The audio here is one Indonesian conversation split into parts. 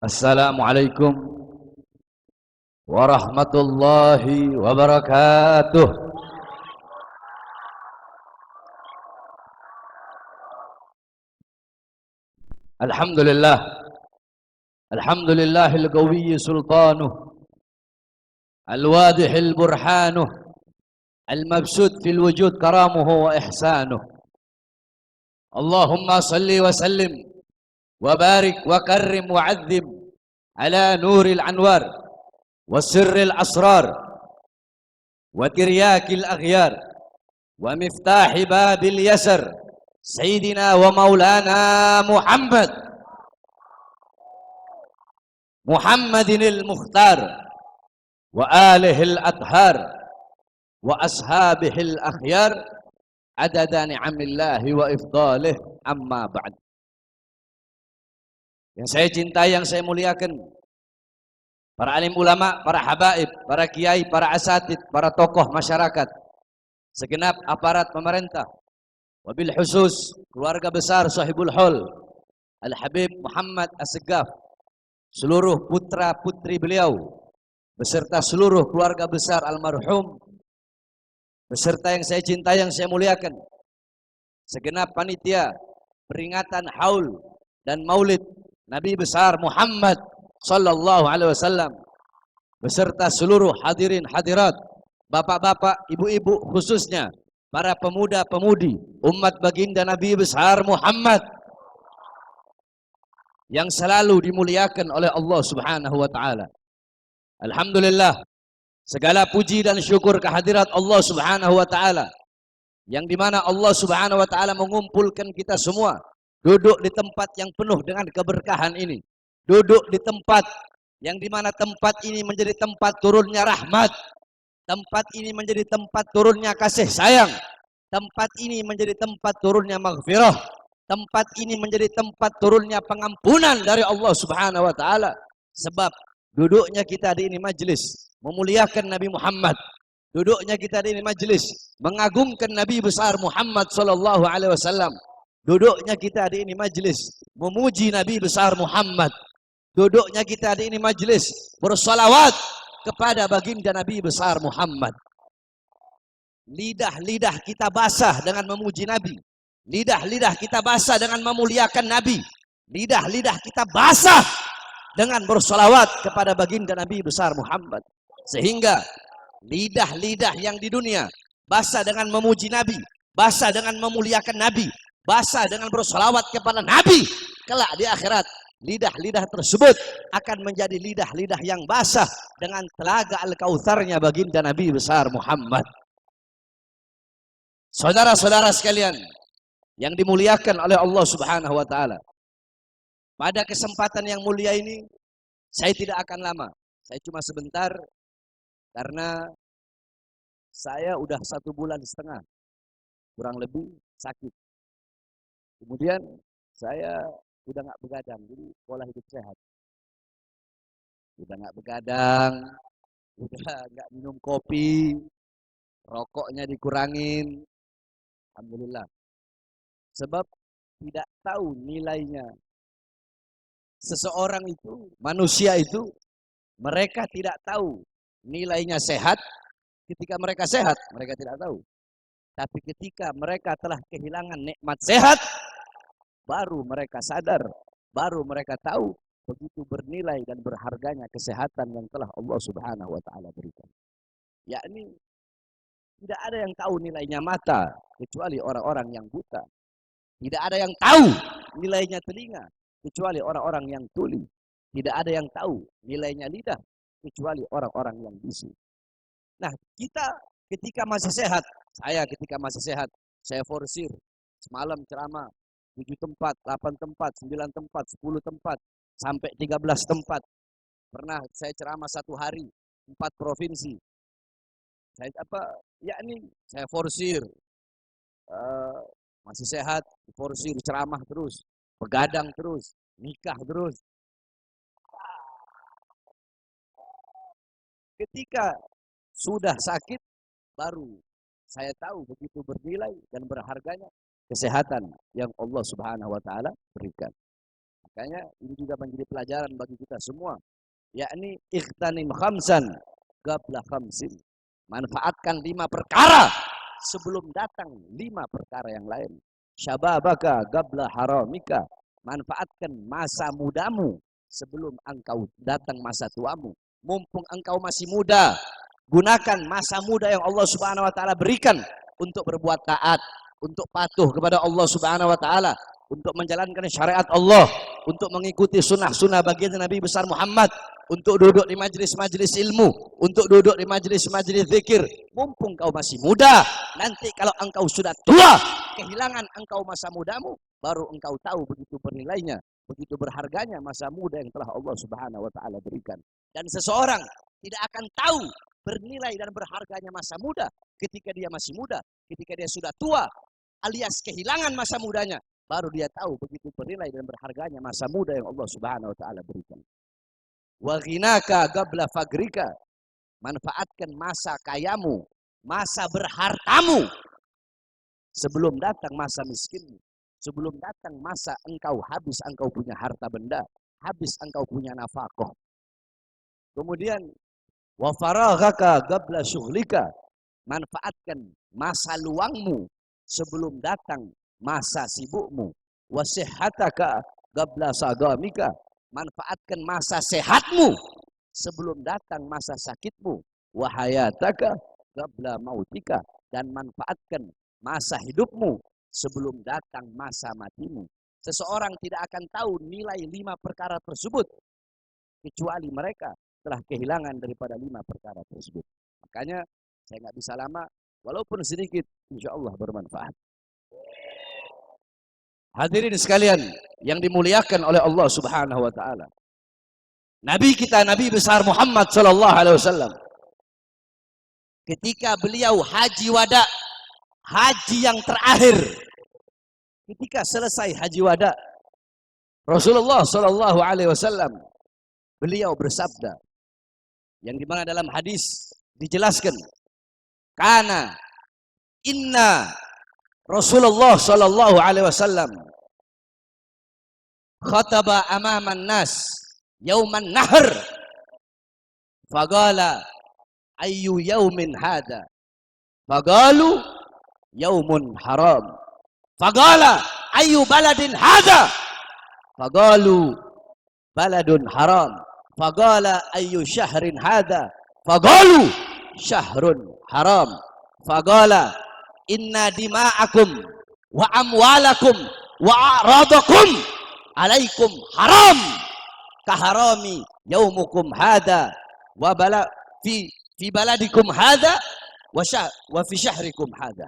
Assalamualaikum warahmatullahi wabarakatuh. Alhamdulillah. Alhamdulillahil qawiyyi sultanuh, al-wadihil burhanuh, al-mabsut fil wujud karamuhu wa ihsanuh. Allahumma salli wa sallim wa barik wa karrim wa azzim ala nuril anwar wa sirril asrar wa tiryakil aghyar wa miftahi babil yasar sayyidina wa maulana Muhammadinil Mukhtar wa alihil athhar wa ashabihil akhyar adada ni'amillahi wa ifdalih, amma ba'd. Yang saya cintai, yang saya muliakan, para alim ulama, para habaib, para kiai, para asatid, para tokoh masyarakat, segenap aparat pemerintah, wabil khusus keluarga besar sahibul hol Al-Habib Muhammad As-Segaf, seluruh putra putri beliau beserta seluruh keluarga besar almarhum, beserta yang saya cintai, yang saya muliakan, segenap panitia peringatan haul dan maulid Nabi besar Muhammad sallallahu alaihi wasallam, beserta seluruh hadirin hadirat, bapak-bapak, ibu-ibu, khususnya para pemuda-pemudi umat baginda Nabi besar Muhammad yang selalu dimuliakan oleh Allah Subhanahu wa taala. Alhamdulillah, segala puji dan syukur kehadirat Allah Subhanahu wa taala, yang dimana Allah Subhanahu wa taala mengumpulkan kita semua duduk di tempat yang penuh dengan keberkahan ini, duduk di tempat yang dimana tempat ini menjadi tempat turunnya rahmat, tempat ini menjadi tempat turunnya kasih sayang, tempat ini menjadi tempat turunnya maghfirah, tempat ini menjadi tempat turunnya pengampunan dari Allah Subhanahu wa taala. Sebab duduknya kita di ini majelis memuliakan Nabi Muhammad, duduknya kita di ini majelis mengagungkan Nabi besar Muhammad sallallahu alaihi wasallam, duduknya kita di ini majelis memuji Nabi besar Muhammad, duduknya kita di ini majelis bersalawat kepada baginda Nabi besar Muhammad. Lidah-lidah kita basah dengan memuji Nabi, lidah-lidah kita basah dengan memuliakan Nabi, lidah-lidah kita basah dengan bersolawat kepada baginda Nabi besar Muhammad. Sehingga lidah-lidah yang di dunia basah dengan memuji Nabi, basah dengan memuliakan Nabi, basah dengan bersolawat kepada Nabi, kelak di akhirat lidah-lidah tersebut akan menjadi lidah-lidah yang basah dengan telaga Al-Kautsarnya baginda Nabi besar Muhammad. Saudara-saudara sekalian yang dimuliakan oleh Allah Subhanahu wa taala, pada kesempatan yang mulia ini saya tidak akan lama, saya cuma sebentar, karena saya udah 1,5 bulan kurang lebih sakit. Kemudian saya udah nggak begadang, jadi pola hidup sehat. Udah nggak begadang, udah nggak minum kopi, rokoknya dikurangin. Alhamdulillah. Sebab tidak tahu nilainya seseorang itu, manusia itu, mereka tidak tahu nilainya sehat. Ketika mereka sehat, mereka tidak tahu. Tapi ketika mereka telah kehilangan nikmat sehat, baru mereka sadar, baru mereka tahu begitu bernilai dan berharganya kesehatan yang telah Allah Subhanahu wa taala berikan. Yakni tidak ada yang tahu nilainya mata kecuali orang-orang yang buta. Tidak ada yang tahu nilainya telinga kecuali orang-orang yang tuli. Tidak ada yang tahu nilainya lidah kecuali orang-orang yang bisu. Nah, kita ketika masih sehat, saya ketika masih sehat, saya forsir semalam ceramah 7 tempat, 8 tempat, 9 tempat, 10 tempat, sampai 13 tempat. Pernah saya ceramah 1 hari 4 provinsi. Saya yakni saya forsir, masih sehat, forsir ceramah terus, begadang terus, nikah terus. Ketika sudah sakit, baru saya tahu begitu bernilai dan berharganya kesehatan yang Allah Subhanahu wa taala berikan. Makanya ini juga menjadi pelajaran bagi kita semua, yakni ikhtanim khamsan qabla khamsin. Manfaatkan 5 perkara sebelum datang 5 perkara yang lain. Syababaka qabla haramika. Manfaatkan masa mudamu sebelum engkau datang masa tuamu. Mumpung engkau masih muda, gunakan masa muda yang Allah Subhanahu wa taala berikan untuk berbuat taat, untuk patuh kepada Allah Subhanahu wa taala, untuk menjalankan syariat Allah, untuk mengikuti sunnah-sunnah baginda Nabi besar Muhammad, untuk duduk di majelis-majelis ilmu, untuk duduk di majelis-majelis zikir. Mumpung kau masih muda, nanti kalau engkau sudah tua, kehilangan engkau masa mudamu, baru engkau tahu begitu bernilainya, begitu berharganya masa muda yang telah Allah Subhanahu wa taala berikan. Dan seseorang tidak akan tahu bernilai dan berharganya masa muda ketika dia masih muda. Ketika dia sudah tua alias kehilangan masa mudanya, baru dia tahu begitu bernilai dan berharganya masa muda yang Allah Subhanahu wa taala berikan. Wa ghinaka qabla fagrika. Manfaatkan masa kayamu, masa berhartamu sebelum datang masa miskinmu. Sebelum datang masa engkau habis engkau punya harta benda, habis engkau punya nafkah. Kemudian wa faraghaka qabla syughlika. Manfaatkan masa luangmu sebelum datang masa sibukmu. Wa sihhataka qabla sagamika. Manfaatkan masa sehatmu sebelum datang masa sakitmu. Wa hayataka qabla mautika. Dan manfaatkan masa hidupmu sebelum datang masa matimu. Seseorang tidak akan tahu nilai 5 perkara tersebut kecuali mereka telah kehilangan daripada 5 perkara tersebut. Makanya saya nggak bisa lama, walaupun sedikit, insya Allah bermanfaat. Hadirin sekalian yang dimuliakan oleh Allah Subhanahu wa taala. Nabi kita, Nabi besar Muhammad sallallahu alaihi wasallam, ketika beliau haji wada, haji yang terakhir, ketika selesai haji wada, Rasulullah sallallahu alaihi wasallam beliau bersabda, yang dimana dalam hadis dijelaskan, karena inna Rasulullah sallallahu alaihi wasallam khataba amaman nas yauman nahr faqala ayyu yaumin hada faqalu yaumun haram faqala ayyu baladin hada faqalu baladun haram faqala ayyu syahrin hada faqalu syahrun haram faqala inna dima'akum wa amwalakum wa a'radakum alaikum haram kaharami yaumukum hada wa bala fi baladikum hada wa fi syahrikum hada.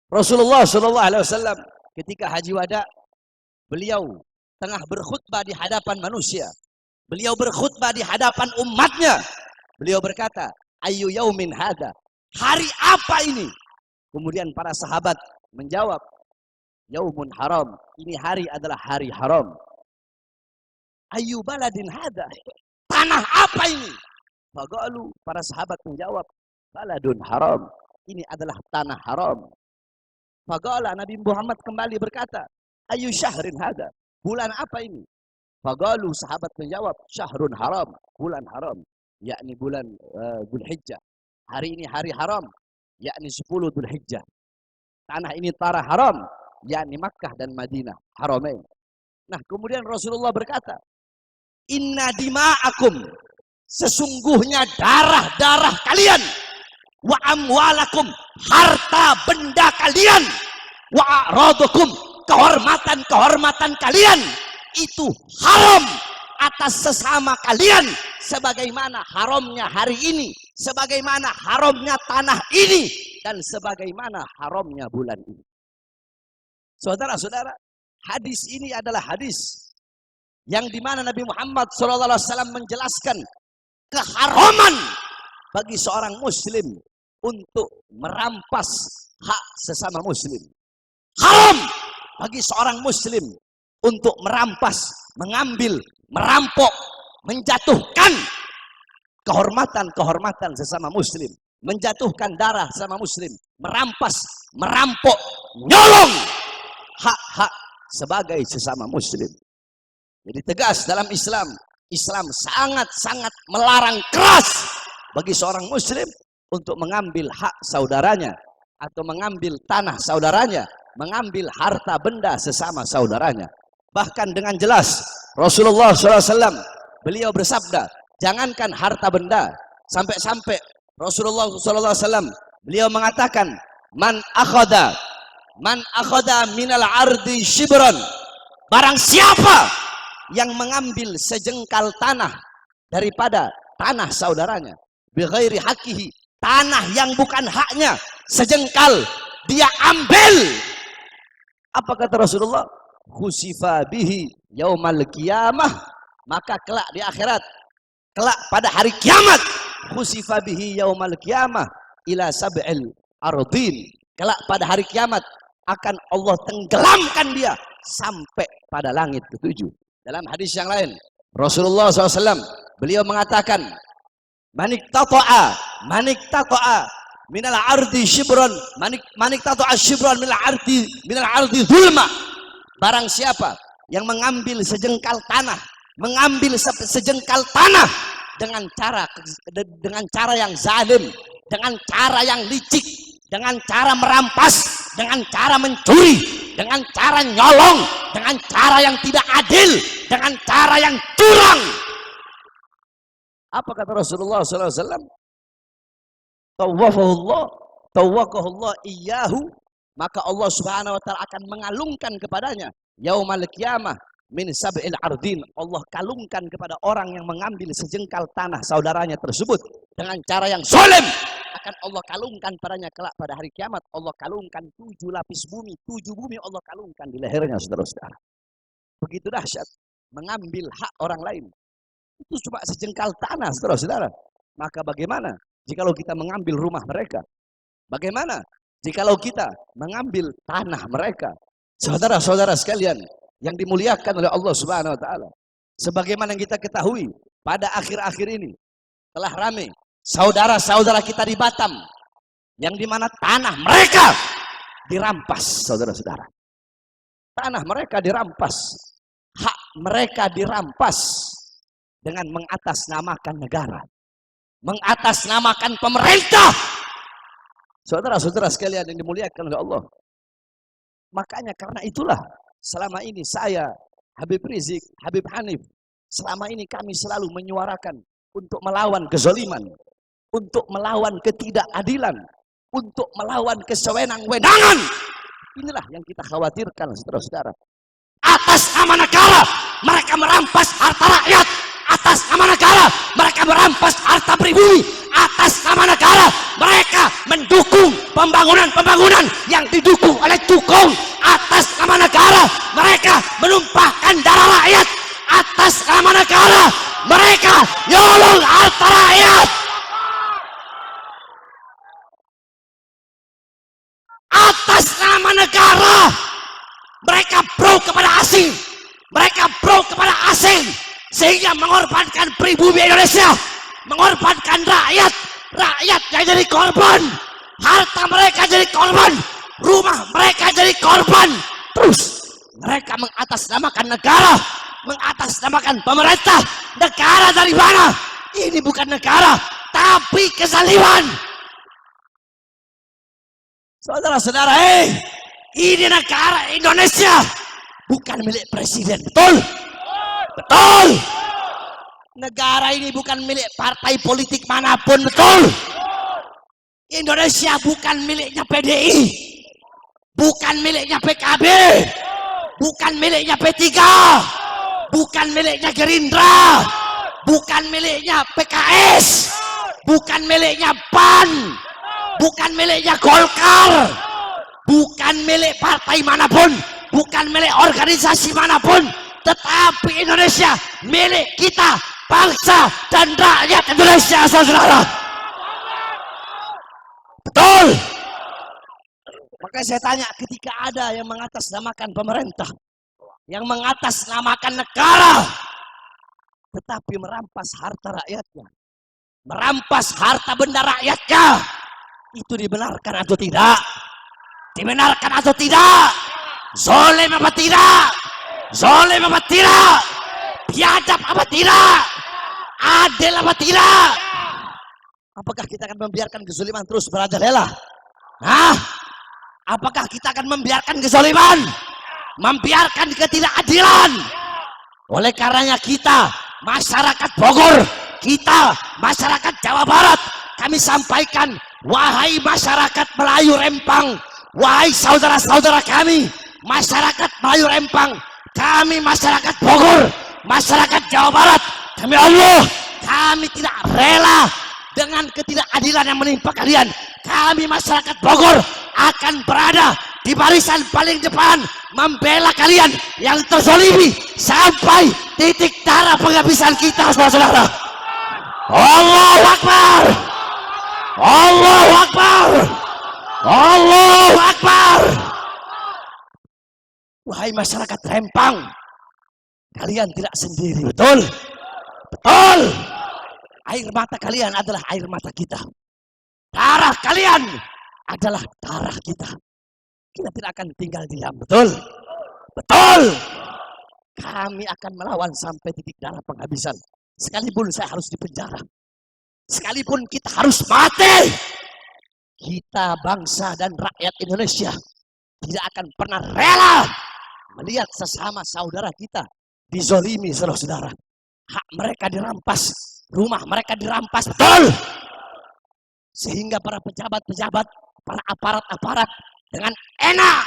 Rasulullah sallallahu alaihi wasallam ketika haji wada, beliau tengah berkhutbah di hadapan manusia. Beliau berkhutbah di hadapan umatnya. Beliau berkata, ayyu yaumin hada, hari apa ini? Kemudian para sahabat menjawab, yaumun haram, ini hari adalah hari haram. Ayyu baladin hada, tanah apa ini? Faqalu, para sahabat menjawab, baladun haram, ini adalah tanah haram. Faqala, Nabi Muhammad kembali berkata, ayyu syahrin hada, bulan apa ini? Faqalu, sahabat menjawab, syahrun haram, bulan haram, yakni bulan Dzulhijjah. Hari ini hari haram, yakni 10 Dzulhijjah. Tanah ini tanah haram, yakni Makkah dan Madinah, haramain. Nah, kemudian Rasulullah berkata, inna dima'akum, sesungguhnya darah-darah kalian, wa amwalakum, harta benda kalian, wa a'radakum, kehormatan-kehormatan kalian, itu haram atas sesama kalian, sebagaimana haramnya hari ini, sebagaimana haramnya tanah ini, dan sebagaimana haramnya bulan ini. Saudara-saudara, hadis ini adalah hadis yang dimana Nabi Muhammad SAW menjelaskan keharaman bagi seorang muslim untuk merampas hak sesama muslim. Haram bagi seorang muslim untuk merampas, mengambil, merampok, menjatuhkan kehormatan-kehormatan sesama muslim, menjatuhkan darah sesama muslim, merampas, merampok, nyolong hak-hak sebagai sesama muslim. Jadi tegas dalam Islam. Islam sangat-sangat melarang keras bagi seorang muslim untuk mengambil hak saudaranya atau mengambil tanah saudaranya, mengambil harta benda sesama saudaranya. Bahkan dengan jelas Rasulullah SAW beliau bersabda, jangankan harta benda, sampai-sampai Rasulullah SAW beliau mengatakan, man akhada minal ardi shibran, barang siapa yang mengambil sejengkal tanah daripada tanah saudaranya, bighairi hakihi, tanah yang bukan haknya, sejengkal dia ambil, apa kata Rasulullah? Khusifa bihi yaumal qiyamah, maka kelak di akhirat, kelak pada hari kiamat, khusifa bihi yaumal qiyamah ila sab'il ardin, kelak pada hari kiamat akan Allah tenggelamkan dia sampai pada langit ketujuh. Dalam hadis yang lain, Rasulullah SAW beliau mengatakan, manik tato'a minal ardi shibron, manik tato'a shibron minal ardi zulma, barang siapa yang mengambil sejengkal tanah, mengambil sejengkal tanah dengan cara yang zalim, dengan cara yang licik, dengan cara merampas, dengan cara mencuri, dengan cara nyolong, dengan cara yang tidak adil, dengan cara yang curang. Apa kata Rasulullah SAW? Tawwaqahullah iyyahu, maka Allah Subhanahu wa taala akan mengalungkan kepadanya yaumal qiyamah min sab'il ardin, Allah kalungkan kepada orang yang mengambil sejengkal tanah saudaranya tersebut dengan cara yang zalim, akan Allah kalungkan padanya kelak pada hari kiamat. Allah kalungkan 7 lapis bumi, 7 bumi Allah kalungkan di lehernya, saudara-saudara. Begitu dahsyat mengambil hak orang lain. Itu cuma sejengkal tanah, saudara-saudara. Maka bagaimana jikalau kita mengambil rumah mereka? Bagaimana jikalau kita mengambil tanah mereka? Saudara-saudara sekalian yang dimuliakan oleh Allah Subhanahu wa taala, sebagaimana yang kita ketahui, pada akhir-akhir ini telah ramai saudara-saudara kita di Batam yang dimana tanah mereka dirampas, saudara-saudara. Tanah mereka dirampas, hak mereka dirampas dengan mengatasnamakan negara, mengatasnamakan pemerintah. Saudara-saudara sekalian yang dimuliakan oleh Allah. Makanya karena itulah selama ini saya, Habib Rizik, Habib Hanif, selama ini kami selalu menyuarakan untuk melawan kezaliman, untuk melawan ketidakadilan, untuk melawan kesewenang-wenangan. Inilah yang kita khawatirkan, saudara-saudara. Atas nama negara mereka merampas harta rakyat, atas nama negara mereka merampas harta pribumi, atas nama negara mereka mendukung pembangunan-pembangunan yang didukung oleh cukong, atas nama negara mereka menumpahkan darah rakyat, atas nama negara mereka nyolong harta rakyat, atas nama negara mereka pro kepada asing, mereka pro kepada asing, sehingga mengorbankan pribumi Indonesia, mengorbankan rakyat, rakyatnya jadi korban, harta mereka jadi korban, rumah mereka jadi korban. Terus mereka mengatasnamakan negara, mengatasnamakan pemerintah. Negara dari mana? Ini bukan negara, tapi kezaliman. Saudara-saudara, ini negara Indonesia bukan milik presiden, betul? Betul. Negara ini bukan milik partai politik manapun, betul? Indonesia bukan miliknya PDI, bukan miliknya PKB, bukan miliknya P3, bukan miliknya Gerindra, bukan miliknya PKS, bukan miliknya PAN, bukan miliknya Golkar, bukan milik partai manapun, bukan milik organisasi manapun, tetapi Indonesia milik kita, bangsa dan rakyat Indonesia, saudara. Betul. Makanya saya tanya, ketika ada yang mengatasnamakan pemerintah, yang mengatasnamakan negara, tetapi merampas harta rakyatnya, merampas harta benda rakyatnya, itu dibenarkan atau tidak? Dibenarkan atau tidak? Zalim apa tidak? Zalim apa tidak? Biadab apa tidak? Adil apa tidak? Apakah kita akan membiarkan kezaliman terus merajalela? Hah? Apakah kita akan membiarkan kezaliman? Membiarkan ketidakadilan? Oleh karenanya kita, masyarakat Bogor, kita, masyarakat Jawa Barat, kami sampaikan, wahai masyarakat Melayu Rempang, wahai saudara-saudara kami, masyarakat Melayu Rempang, kami masyarakat Bogor, masyarakat Jawa Barat, demi Allah, kami tidak rela dengan ketidakadilan yang menimpa kalian. Kami masyarakat Bogor akan berada di barisan paling depan membela kalian yang terzalimi sampai titik darah penghabisan kita, saudara-saudara. Allahu Akbar, Allahu Akbar, Allahu Akbar. Wahai masyarakat Rempang, kalian tidak sendiri, betul? Betul. Air mata kalian adalah air mata kita. Darah kalian adalah darah kita. Kita tidak akan tinggal diam, betul? Betul. Kami akan melawan sampai titik darah penghabisan. Sekalipun saya harus dipenjara, sekalipun kita harus mati, kita bangsa dan rakyat Indonesia tidak akan pernah rela melihat sesama saudara kita dizolimi, saudara-saudara. Hak mereka dirampas, rumah mereka dirampas, betul? Sehingga para pejabat-pejabat, para aparat-aparat dengan enak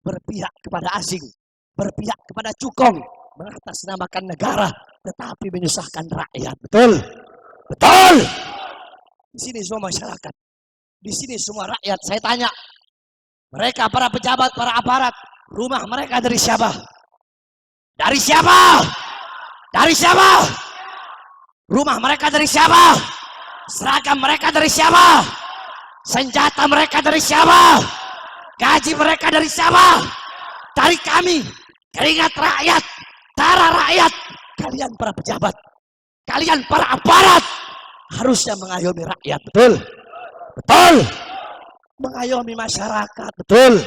berpihak kepada asing, berpihak kepada cukong, mengatasnamakan negara, tetapi menyusahkan rakyat, betul? Betul. Di sini semua masyarakat, di sini semua rakyat, saya tanya, mereka para pejabat, para aparat, rumah mereka dari siapa? Dari siapa? Dari siapa? Rumah mereka dari siapa? Seragam mereka dari siapa? Senjata mereka dari siapa? Gaji mereka dari siapa? Dari kami, keringat rakyat, darah rakyat. Kalian para pejabat, kalian para aparat harusnya mengayomi rakyat, betul? Betul. Mengayomi masyarakat, betul?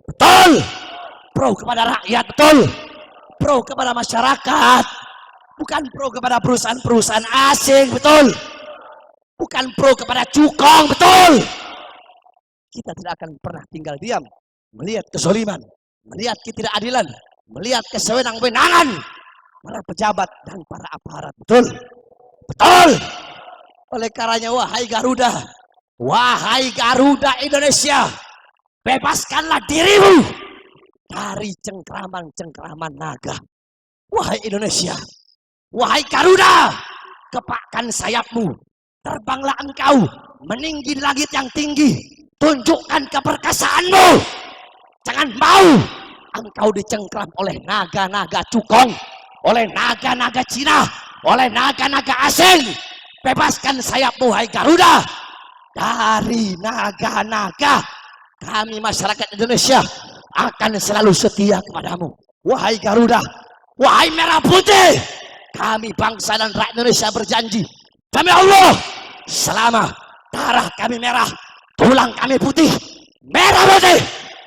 Betul. Pro kepada rakyat, betul? Pro kepada masyarakat, bukan pro kepada perusahaan-perusahaan asing, betul? Bukan pro kepada cukong, betul? Kita tidak akan pernah tinggal diam melihat kezaliman, melihat ketidakadilan, melihat kesewenang-wenangan para pejabat dan para aparat, betul? Betul. Oleh karenanya, wahai Garuda Indonesia, bebaskanlah dirimu dari cengkraman-cengkraman naga. Wahai Indonesia, wahai Garuda, kepakkan sayapmu, terbanglah engkau meninggi langit yang tinggi, tunjukkan keperkasaanmu. Jangan mau engkau dicengkram oleh naga-naga cukong, oleh naga-naga Cina, oleh naga-naga asing. Bebaskan sayapmu, wahai Garuda, dari naga-naga. Kami masyarakat Indonesia akan selalu setia kepadamu, wahai Garuda, wahai merah putih. Kami bangsa dan rakyat Indonesia berjanji, demi Allah, selama darah kami merah, tulang kami putih, merah putih,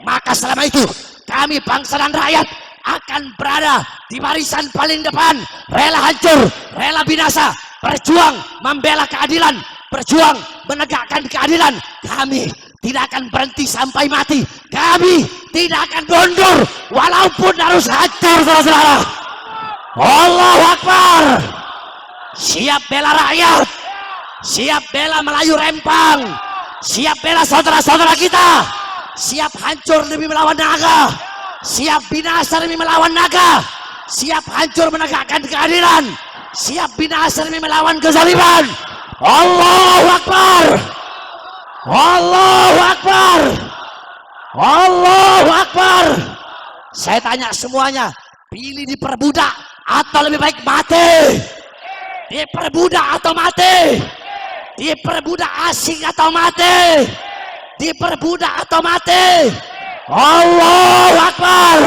maka selama itu kami bangsa dan rakyat akan berada di barisan paling depan, rela hancur, rela binasa, berjuang membela keadilan, berjuang menegakkan keadilan. Kami tidak akan berhenti sampai mati. Kami tidak akan mundur walaupun harus hancur, saudara-saudara. Allahu Akbar. Siap bela rakyat, siap bela Melayu Rempang, siap bela saudara-saudara kita, siap hancur demi melawan naga, siap binasa demi melawan naga, siap hancur menegakkan keadilan, siap binasa demi melawan kezaliman. Allahu Akbar, Allahu Akbar, Allahu Akbar. Saya tanya semuanya, pilih diperbudak atau lebih baik mati? Diperbudak atau mati? Diperbudak asing atau mati? Diperbudak atau mati? Allahu Akbar.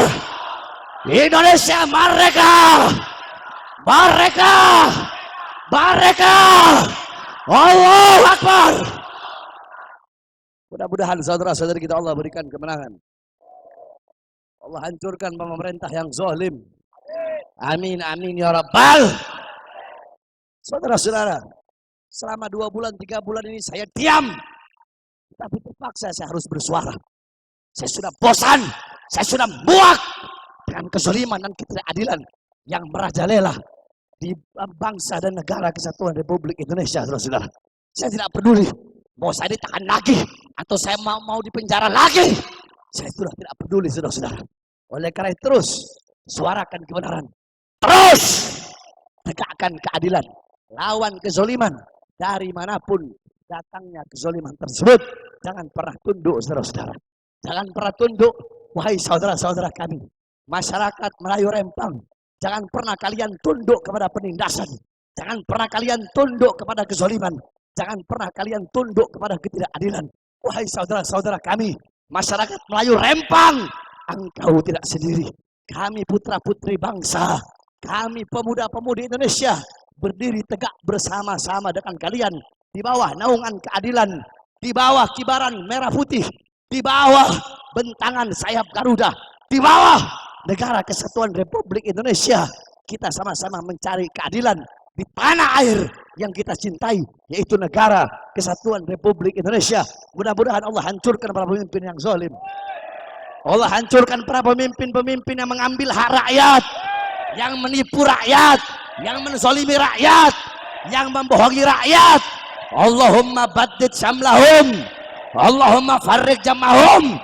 Indonesia merdeka, merdeka, merdeka. Allahu Akbar. Mudah-mudahan saudara-saudari kita Allah berikan kemenangan. Allah hancurkan pemerintah yang zalim. Amin, amin ya rabbal. Saudara-saudara, selama 2 bulan, 3 bulan ini saya diam. Tapi terpaksa saya harus bersuara. Saya sudah bosan, saya sudah muak dengan kezaliman dan ketidakadilan yang merajalela di bangsa dan negara kesatuan Republik Indonesia, saudara-saudara. Saya tidak peduli mau saya ditahan lagi atau saya mau dipenjara lagi. Saya sudah tidak peduli, saudara-saudara. Oleh karena itu terus suarakan kebenaran. Terus tegakkan keadilan. Lawan kezaliman dari manapun datangnya kezaliman tersebut. Jangan pernah tunduk, saudara-saudara. Jangan pernah tunduk, wahai saudara-saudara kami. Masyarakat Melayu Rempang. Jangan pernah kalian tunduk kepada penindasan. Jangan pernah kalian tunduk kepada kezaliman. Jangan pernah kalian tunduk kepada ketidakadilan. Wahai saudara-saudara kami, masyarakat Melayu Rempang, engkau tidak sendiri. Kami putra-putri bangsa, kami pemuda-pemudi Indonesia, berdiri tegak bersama-sama dengan kalian di bawah naungan keadilan, di bawah kibaran merah putih, di bawah bentangan sayap Garuda, di bawah negara kesatuan Republik Indonesia. Kita sama-sama mencari keadilan di tanah air yang kita cintai, yaitu negara kesatuan Republik Indonesia. Mudah-mudahan Allah hancurkan para pemimpin yang zalim. Allah hancurkan para pemimpin-pemimpin yang mengambil hak rakyat, yang menipu rakyat, yang menzalimi rakyat, yang membohongi rakyat. Allahumma baddid syamlahum, Allahumma farriq jamahum,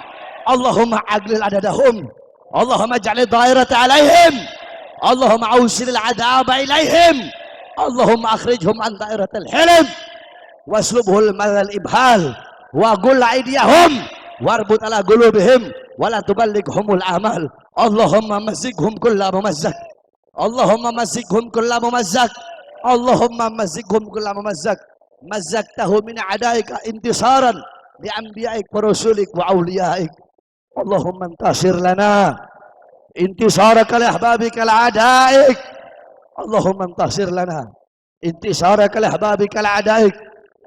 Allahumma aglil adadahum, Allahumma ja'al dairata alaihim, Allahumma awsil al-adaba ilaihim, Allahumma akhrijhum an dairatil hilm waslubhul madal ibhal wa qul aydiyahum warbut ala qulubihim wala tuballighumul amal. Allahumma mazzighum kulla mumazzak, Allahumma mazzighum kulla mumazzak, Allahumma mazzighum kulla mumazzak. Mazzaktahu min a'daika intisaran li anbiya'ik wa rusulik wa awliyaik. Allahumma intasir lana intisaraka li ahbabika al-a'daik. Allahumma intasir lana intisaraka li ahbabika al-a'daik.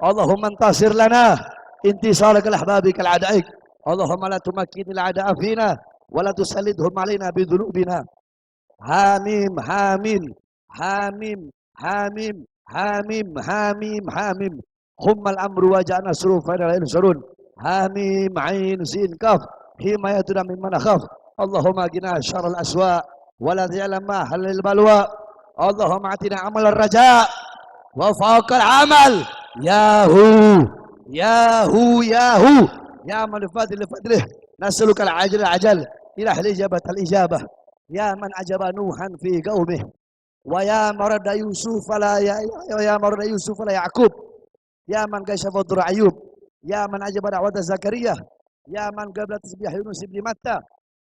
Allahumma intasir lana intisaraka li ahbabika al-a'daik. Allahumma la tumakkinil a'da'a fina wa la tusallidhum alaina bidhunubina. Hamim, hamim, hamim, hamim, hamim, hamim, hamim. Hummal amru wa ja'na surufan la yansurun. Hamim, ain, sin, kaf. Himayatuna mimman akhaf. Allahumma qina syarral aswa wa la ta'lam ma halil balwa. Allahumma atina amal ar-raja wa fawqal amal. Yahu, yahu, yahu. Ya man fadil fadlih. Nas'aluka al-ajal al-ajal. Ilah al-ijabat al-ijabah. Ya man ajaba Nuhan fi qaumih wa ya marada Yusuf la ya marada Yusuf la Yaqub, ya man kashafa dur Ayub, ya man ajaba da'wat Zakaria, ya man qabla tasbih Yunus ibn Matta.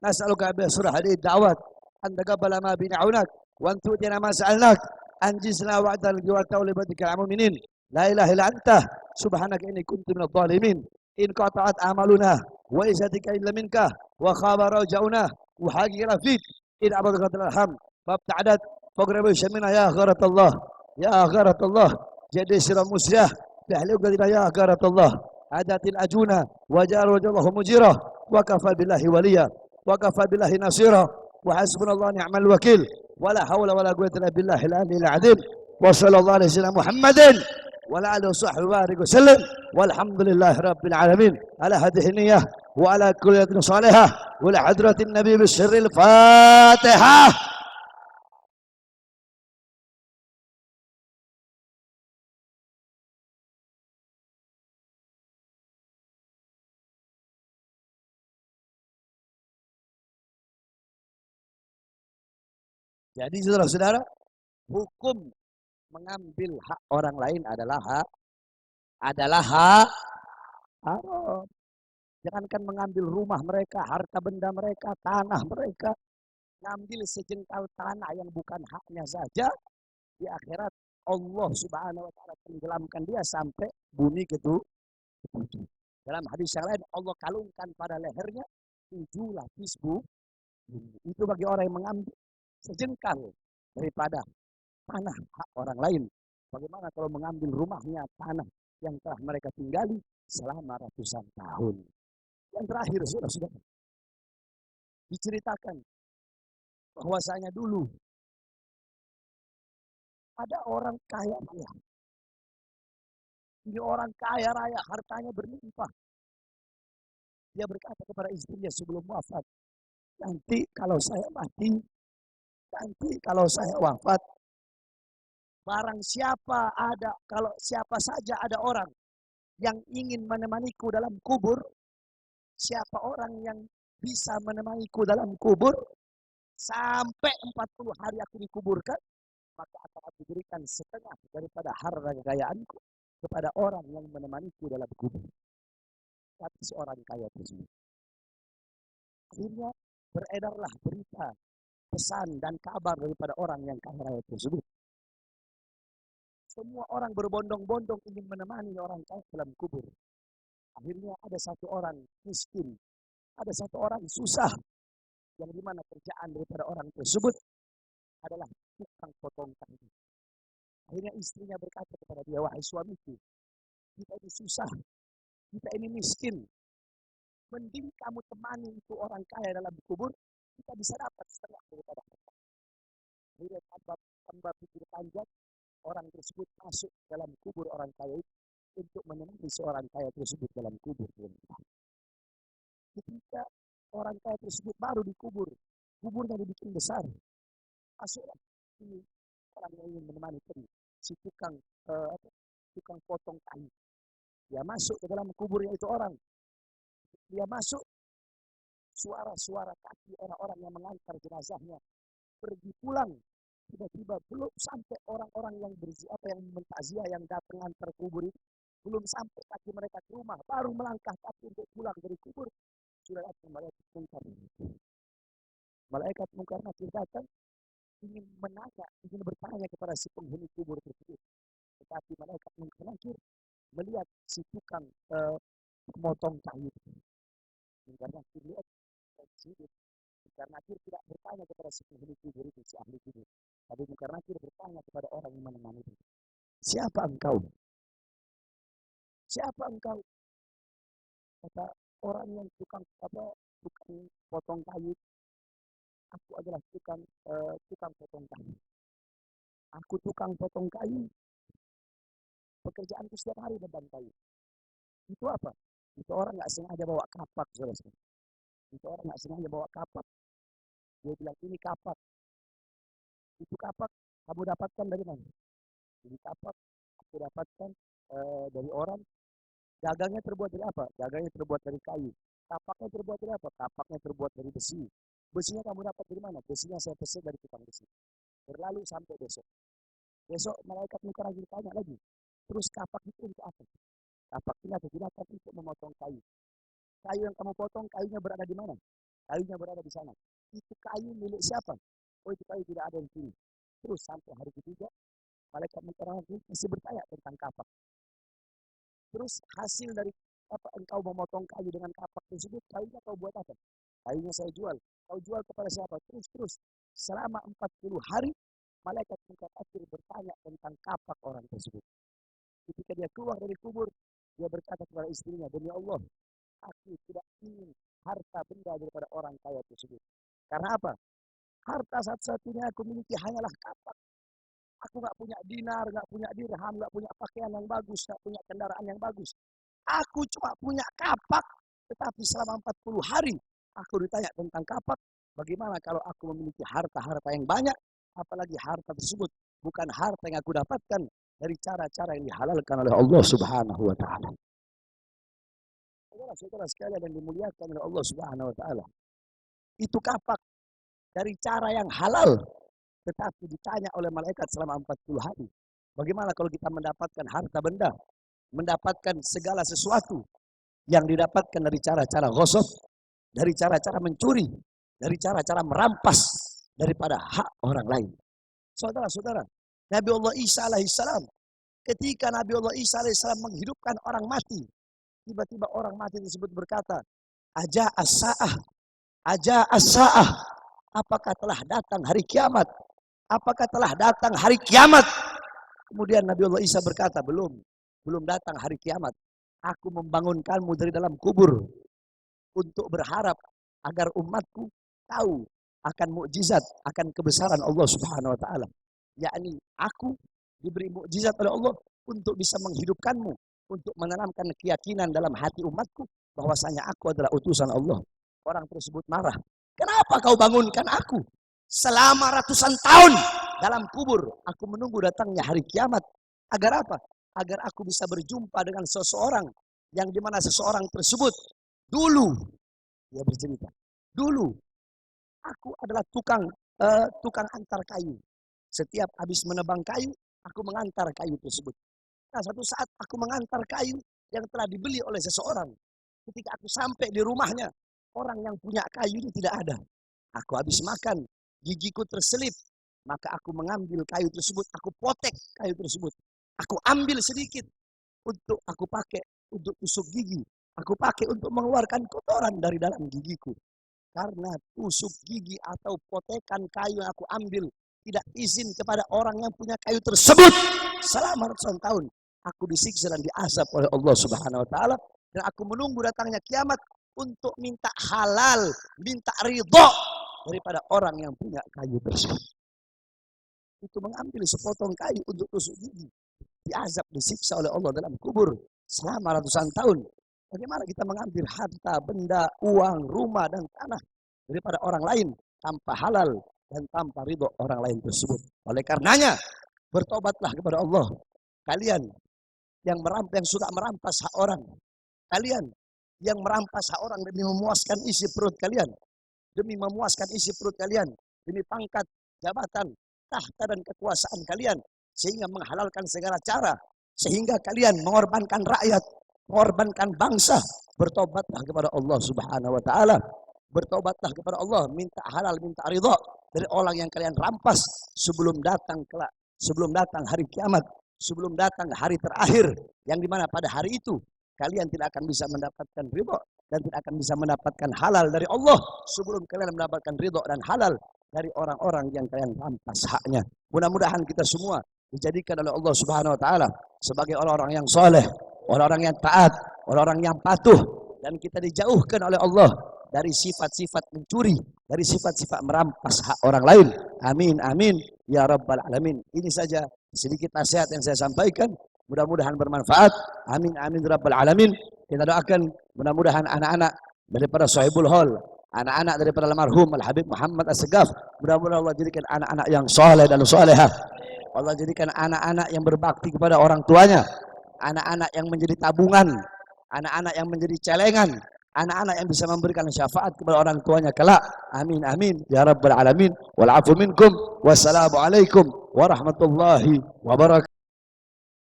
Nas'aluka bi surah hadhihi da'wat an taqabbala ma bina'unak wa an tu'tina ma sa'alnak anjizna wa'dal jiwata li badikal mu'minin. La ilaha illa anta subhanaka inni kuntu minadh dhalimin. In qata'at amaluna wa izatika illa minka wa khaba raja'una wa haqiqa fik in abadaka al-ham fabta'adat faqrabu shamina ya gharatullah, ya gharatullah. Jadi sirah musyrah tahliq gadina ya gharatullah. Adatil ajuna wa jar wajallahu mujirah wa kafa billahi waliya wa kafa billahi nasira wa hasbunallahu ni'mal wakil wa la hawla wa la quwwata illa billahi al-aliyyil azim. Wa sallallahu alaihi wasallam Muhammadin wa ala alihi wa sallam walhamdulillahi rabbil alamin. Ala hadhihi niyyah wa ala kulli salihah wa la hadratin nabi bisirril fatihah. Jadi saudara-saudara, hukum mengambil hak orang lain adalah hak haram. Jangankan mengambil rumah mereka, harta benda mereka, tanah mereka, ngambil sejengkal tanah yang bukan haknya saja, di akhirat Allah Subhanahu wa taala tenggelamkan dia sampai bumi ketujuh. Dalam hadis yang lain Allah kalungkan pada lehernya 7 lapis bumi. Itu bagi orang yang mengambil sejengkal daripada tanah hak orang lain. Bagaimana kalau mengambil rumahnya, tanah yang telah mereka tinggali selama ratusan tahun. Yang terakhir, saudara-saudara, diceritakan bahwasanya dulu ada orang kaya raya. Ini orang kaya raya, hartanya berlimpah. Dia berkata kepada istrinya sebelum wafat, nanti kalau saya mati, nanti kalau saya wafat, barang siapa ada, kalau siapa saja ada orang yang ingin menemaniku dalam kubur, siapa orang yang bisa menemaniku dalam kubur, sampai 40 hari aku dikuburkan, maka akan aku berikan setengah daripada harta kekayaanku kepada orang yang menemaniku dalam kubur. Tapi seorang kaya tersebut. Akhirnya beredarlah berita, pesan dan kabar daripada orang yang kaya raya tersebut. Semua orang berbondong-bondong ingin menemani orang kaya dalam kubur. Akhirnya ada satu orang miskin, ada satu orang susah, yang dimana kerjaan daripada orang tersebut adalah tukang potong kayu. Akhirnya istrinya berkata kepada dia, wahai suamiku, kita ini susah, kita ini miskin, mending kamu temani itu orang kaya dalam kubur, kita bisa dapat setengah daripada harta. Akhirnya tambah pikir panjang, orang tersebut masuk dalam kubur orang kaya itu untuk menemani seorang kaya tersebut dalam kubur. Ketika orang kaya tersebut baru dikubur, kuburnya dibikin besar, masuklah ini orang yang ingin menemani tadi, si tukang potong kayu. Dia masuk ke dalam kuburnya itu orang. Dia masuk, suara-suara kaki orang-orang yang mengantar jenazahnya pergi pulang. Tiba-tiba belum sampai orang-orang yang yang mentakziah yang datang antar kubur itu, belum sampai kaki mereka ke rumah, baru melangkah kaki untuk pulang dari kubur, sudah datang malaikat mungkar. Malaikat mungkar nakir datang ingin bertanya kepada si penghuni kubur tersebut. Tetapi malaikat mungkar nakir melihat si tukang memotong kayu. Mungkar nakir lihat tersebut. Mungkar nakir tidak bertanya kepada si penghuni kubur itu, si ahli kubur. Tapi mungkar nakir bertanya kepada orang yang menemani itu. Siapa engkau? Siapa engkau? Kata orang yang tukang potong kayu. Aku adalah tukang potong kayu. Aku tukang potong kayu. Pekerjaanku setiap hari beban kayu. Itu apa? Itu orang nggak sengaja bawa kapak, saudara. Itu orang nggak sengaja bawa kapak. Dia bilang ini kapak. Itu kapak kamu dapatkan dari mana? Ini kapak aku dapatkan dari orang. Gagangnya terbuat dari apa? Gagangnya terbuat dari kayu. Kapaknya terbuat dari apa? Kapaknya terbuat dari besi. Besinya kamu dapat dari mana? Besinya saya pesan dari tukang besi. Berlalu sampai besok. Besok malaikat mungkar lagi tanya lagi. Terus kapak itu untuk apa? Kapak ini aku gunakan untuk memotong kayu. Kayu yang kamu potong, kayunya berada di mana? Kayunya berada di sana. Itu kayu milik siapa? Oh, itu kayu tidak ada di sini. Terus sampai hari ketiga, malaikat mungkar lagi masih bertanya tentang kapak. Terus hasil dari apa engkau memotong kayu dengan kapak tersebut, kayunya kau buat apa? Kayunya saya jual. Kau jual kepada siapa? Terus. Selama 40 hari, malaikat mungkar nakir bertanya tentang kapak orang tersebut. Ketika dia keluar dari kubur, dia berkata kepada istrinya, demi Allah, aku tidak ingin harta benda daripada orang kaya tersebut. Karena apa? Harta satu-satunya aku miliki hanyalah kapak. Aku nggak punya dinar, nggak punya dirham, nggak punya pakaian yang bagus, nggak punya kendaraan yang bagus. Aku cuma punya kapak, tetapi selama 40 hari aku ditanya tentang kapak. Bagaimana kalau aku memiliki harta-harta yang banyak, apalagi harta tersebut bukan harta yang aku dapatkan dari cara-cara yang dihalalkan oleh Allah Subhanahu wa taala. Saudara-saudara sekalian yang dimuliakan oleh Allah Subhanahu wa taala. Itu kapak dari cara yang halal, tetapi ditanya oleh malaikat selama 40 hari. Bagaimana kalau kita mendapatkan harta benda, mendapatkan segala sesuatu yang didapatkan dari cara-cara ghosab, dari cara-cara mencuri, dari cara-cara merampas daripada hak orang lain. Saudara-saudara, Nabi Allah Isa alaihissalam, ketika Nabi Allah Isa alaihissalam menghidupkan orang mati, tiba-tiba orang mati tersebut berkata, Aja as-sa'ah, Aja as-sa'ah, apakah telah datang hari kiamat? Apakah telah datang hari kiamat? Kemudian Nabi Allah Isa berkata, belum datang hari kiamat. Aku membangunkanmu dari dalam kubur untuk berharap agar umatku tahu akan mukjizat, akan kebesaran Allah Subhanahu wa taala. Yakni aku diberi mukjizat oleh Allah untuk bisa menghidupkanmu, untuk menanamkan keyakinan dalam hati umatku bahwasanya aku adalah utusan Allah. Orang tersebut marah. Kenapa kau bangunkan aku? Selama ratusan tahun dalam kubur, aku menunggu datangnya hari kiamat. Agar apa? Agar aku bisa berjumpa dengan seseorang yang dimana seseorang tersebut dulu, dia bercerita, dulu aku adalah tukang antar kayu. Setiap habis menebang kayu, aku mengantar kayu tersebut. Nah, suatu saat aku mengantar kayu yang telah dibeli oleh seseorang. Ketika aku sampai di rumahnya, orang yang punya kayu ini tidak ada. Aku habis makan, gigiku terselip. Maka aku mengambil kayu tersebut, aku potek kayu tersebut. Aku ambil sedikit untuk aku pakai untuk tusuk gigi. Aku pakai untuk mengeluarkan kotoran dari dalam gigiku. Karena tusuk gigi atau potekan kayu yang aku ambil tidak izin kepada orang yang punya kayu tersebut. Selama ratusan tahun aku disiksa dan diazab oleh Allah Subhanahu wa taala, dan aku menunggu datangnya kiamat untuk minta halal, minta ridho daripada orang yang punya kayu tersebut. Itu mengambil sepotong kayu untuk tusuk gigi, diazab, disiksa oleh Allah dalam kubur selama ratusan tahun. Bagaimana kita mengambil harta, benda, uang, rumah, dan tanah daripada orang lain tanpa halal dan tanpa ridho orang lain tersebut. Oleh karenanya, bertobatlah kepada Allah. Kalian yang suka merampas hak orang. Kalian yang merampas hak orang demi memuaskan isi perut kalian. Demi memuaskan isi perut kalian. Demi pangkat, jabatan, tahta, dan kekuasaan kalian. Sehingga menghalalkan segala cara. Sehingga kalian mengorbankan rakyat, mengorbankan bangsa. Bertobatlah kepada Allah Subhanahu wa taala. Bertobatlah kepada Allah, minta halal, minta ridho dari orang yang kalian rampas sebelum datang kelak, sebelum datang hari kiamat, sebelum datang hari terakhir, yang dimana pada hari itu kalian tidak akan bisa mendapatkan ridho dan tidak akan bisa mendapatkan halal dari Allah sebelum kalian mendapatkan ridho dan halal dari orang-orang yang kalian rampas haknya. Mudah-mudahan kita semua dijadikan oleh Allah Subhanahu wa taala sebagai orang-orang yang soleh, orang-orang yang taat, orang-orang yang patuh, dan kita dijauhkan oleh Allah dari sifat-sifat mencuri, dari sifat-sifat merampas hak orang lain. Amin, amin, ya rabbal alamin. Ini saja sedikit nasihat yang saya sampaikan. Mudah-mudahan bermanfaat. Amin, amin, ya rabbal alamin. Kita doakan mudah-mudahan anak-anak daripada Sahibul Hall, anak-anak daripada almarhum Al-Habib Muhammad As-Segaf, mudah-mudahan Allah jadikan anak-anak yang soleh dan solehah. Allah jadikan anak-anak yang berbakti kepada orang tuanya, anak-anak yang menjadi tabungan, anak-anak yang menjadi celengan, anak-anak yang bisa memberikan syafaat kepada orang tuanya kelak. Amin, amin, ya rabbal alamin. Wal afu minkum. Wassalamualaikum warahmatullahi wabarakatuh.